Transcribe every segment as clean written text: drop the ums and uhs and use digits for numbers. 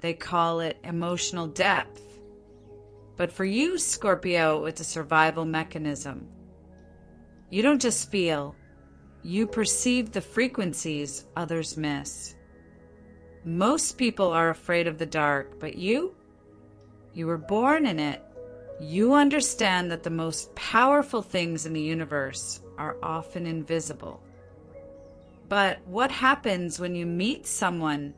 They call it emotional depth. But for you, Scorpio, it's a survival mechanism. You don't just feel, you perceive the frequencies others miss. Most people are afraid of the dark, but you were born in it. You understand that the most powerful things in the universe are often invisible. But what happens when you meet someone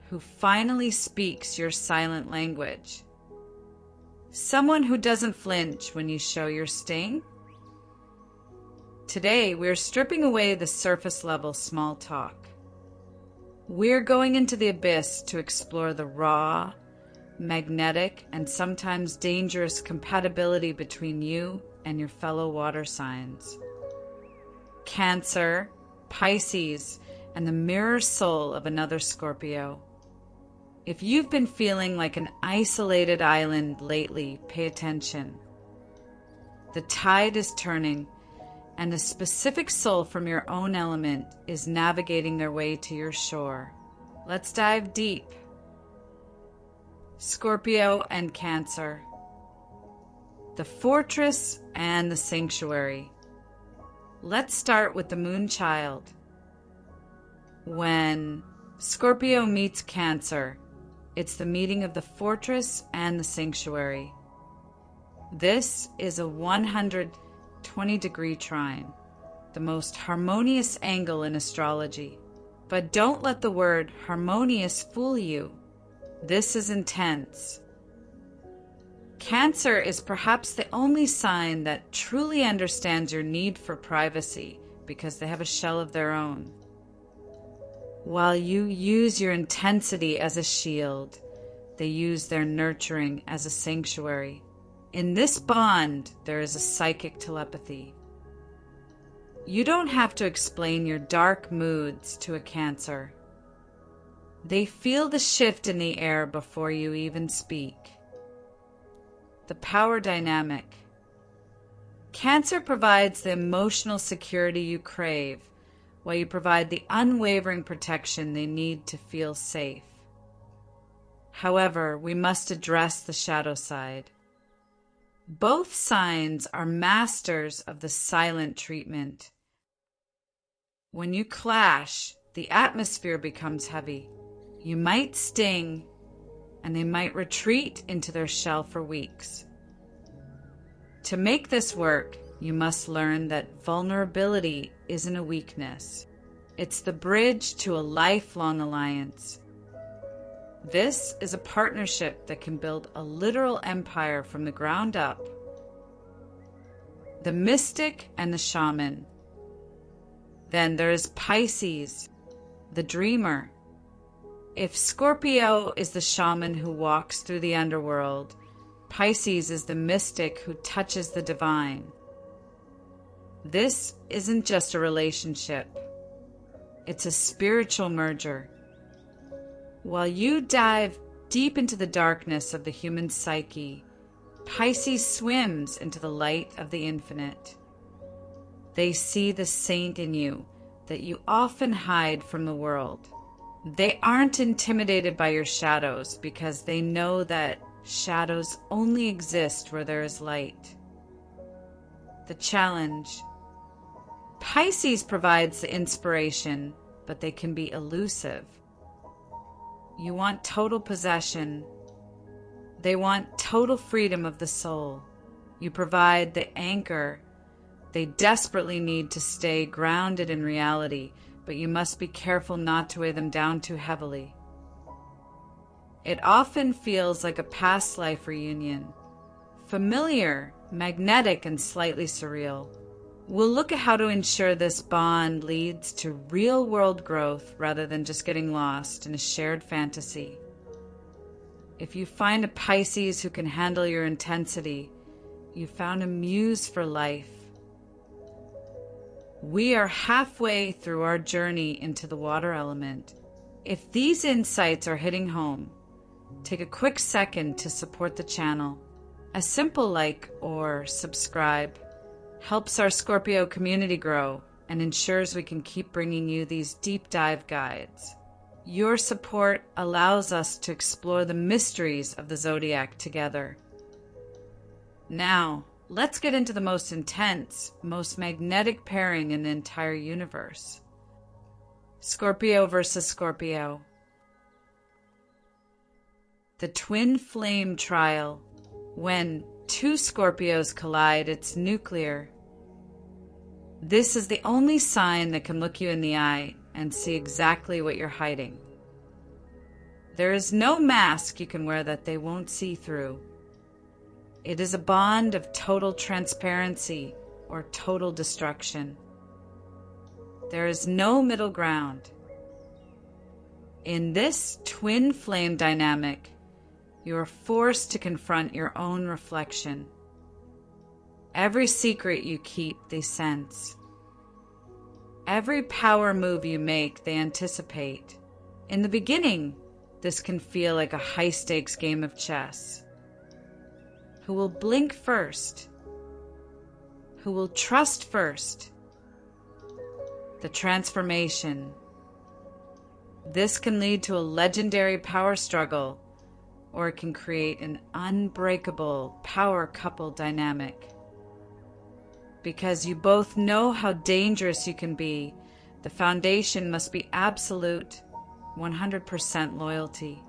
who finally speaks your silent language? Someone who doesn't flinch when you show your sting? Today, we're stripping away the surface level small talk. We're going into the abyss to explore the raw, magnetic, and sometimes dangerous compatibility between you and your fellow water signs. Cancer, Pisces, and the mirror soul of another Scorpio. If you've been feeling like an isolated island lately, pay attention. The tide is turning, and a specific soul from your own element is navigating their way to your shore. Let's dive deep. Scorpio and Cancer. The fortress and the sanctuary. Let's start with the moon child. When Scorpio meets Cancer, it's the meeting of the fortress and the sanctuary. This is a 120-degree trine, the most harmonious angle in astrology. But don't let the word harmonious fool you. This is intense. Cancer is perhaps the only sign that truly understands your need for privacy because they have a shell of their own. While you use your intensity as a shield, they use their nurturing as a sanctuary. In this bond, there is a psychic telepathy. You don't have to explain your dark moods to a Cancer. They feel the shift in the air before you even speak. The power dynamic. Cancer provides the emotional security you crave, while you provide the unwavering protection they need to feel safe. However, we must address the shadow side. Both signs are masters of the silent treatment. When you clash, the atmosphere becomes heavy. You might sting, and they might retreat into their shell for weeks. To make this work, you must learn that vulnerability isn't a weakness. It's the bridge to a lifelong alliance. This is a partnership that can build a literal empire from the ground up. The mystic and the shaman. Then there is Pisces, the dreamer. If Scorpio is the shaman who walks through the underworld, Pisces is the mystic who touches the divine. This isn't just a relationship. It's a spiritual merger. While you dive deep into the darkness of the human psyche, Pisces swims into the light of the infinite. They see the saint in you that you often hide from the world. They aren't intimidated by your shadows because they know that shadows only exist where there is light. The challenge. Pisces provides the inspiration, but they can be elusive. You want total possession. They want total freedom of the soul. You provide the anchor. They desperately need to stay grounded in reality, but you must be careful not to weigh them down too heavily. It often feels like a past life reunion. Familiar, magnetic, and slightly surreal. We'll look at how to ensure this bond leads to real-world growth rather than just getting lost in a shared fantasy. If you find a Pisces who can handle your intensity, you found a muse for life. We are halfway through our journey into the water element. If these insights are hitting home, take a quick second to support the channel. A simple like or subscribe helps our Scorpio community grow and ensures we can keep bringing you these deep dive guides. Your support allows us to explore the mysteries of the Zodiac together. Now, let's get into the most intense, most magnetic pairing in the entire universe. Scorpio versus Scorpio. The twin flame trial. When two Scorpios collide, it's nuclear. This is the only sign that can look you in the eye and see exactly what you're hiding. There is no mask you can wear that they won't see through. It is a bond of total transparency or total destruction. There is no middle ground. In this twin flame dynamic, you are forced to confront your own reflection. Every secret you keep, they sense. Every power move you make, they anticipate. In the beginning, this can feel like a high-stakes game of chess. Who will blink first? Who will trust first? The transformation. This can lead to a legendary power struggle, or it can create an unbreakable power couple dynamic. Because you both know how dangerous you can be, the foundation must be absolute, 100% loyalty.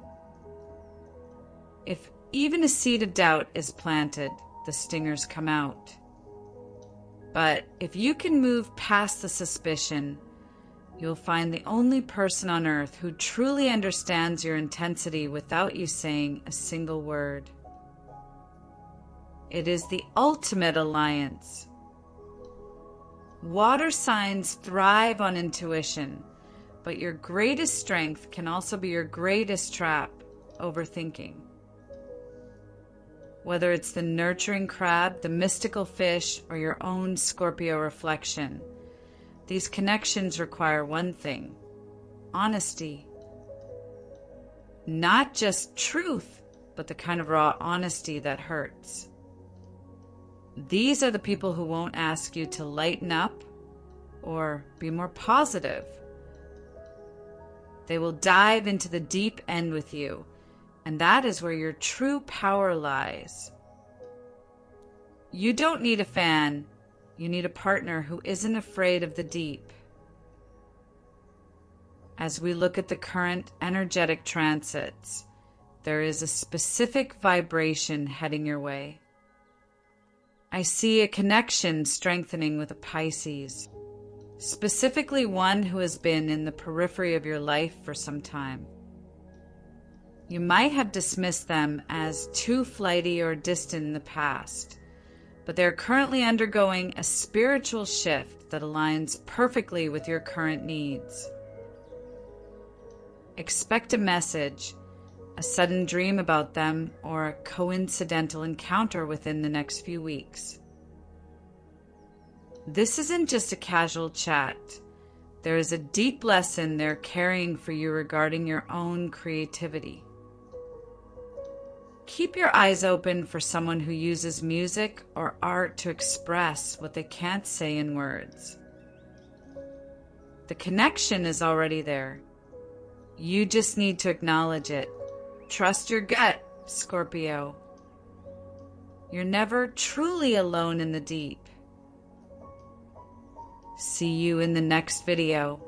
If even a seed of doubt is planted, the stingers come out. But if you can move past the suspicion, you'll find the only person on earth who truly understands your intensity without you saying a single word. It is the ultimate alliance. Water signs thrive on intuition, but your greatest strength can also be your greatest trap, overthinking. Whether it's the nurturing crab, the mystical fish, or your own Scorpio reflection, these connections require one thing: honesty. Not just truth, but the kind of raw honesty that hurts. These are the people who won't ask you to lighten up or be more positive. They will dive into the deep end with you, and that is where your true power lies. You don't need a fan, you need a partner who isn't afraid of the deep. As we look at the current energetic transits, there is a specific vibration heading your way. I see a connection strengthening with a Pisces, specifically one who has been in the periphery of your life for some time. You might have dismissed them as too flighty or distant in the past, but they're currently undergoing a spiritual shift that aligns perfectly with your current needs. Expect a message, a sudden dream about them, or a coincidental encounter within the next few weeks. This isn't just a casual chat. There is a deep lesson they're carrying for you regarding your own creativity. Keep your eyes open for someone who uses music or art to express what they can't say in words. The connection is already there. You just need to acknowledge it. Trust your gut, Scorpio. You're never truly alone in the deep. See you in the next video.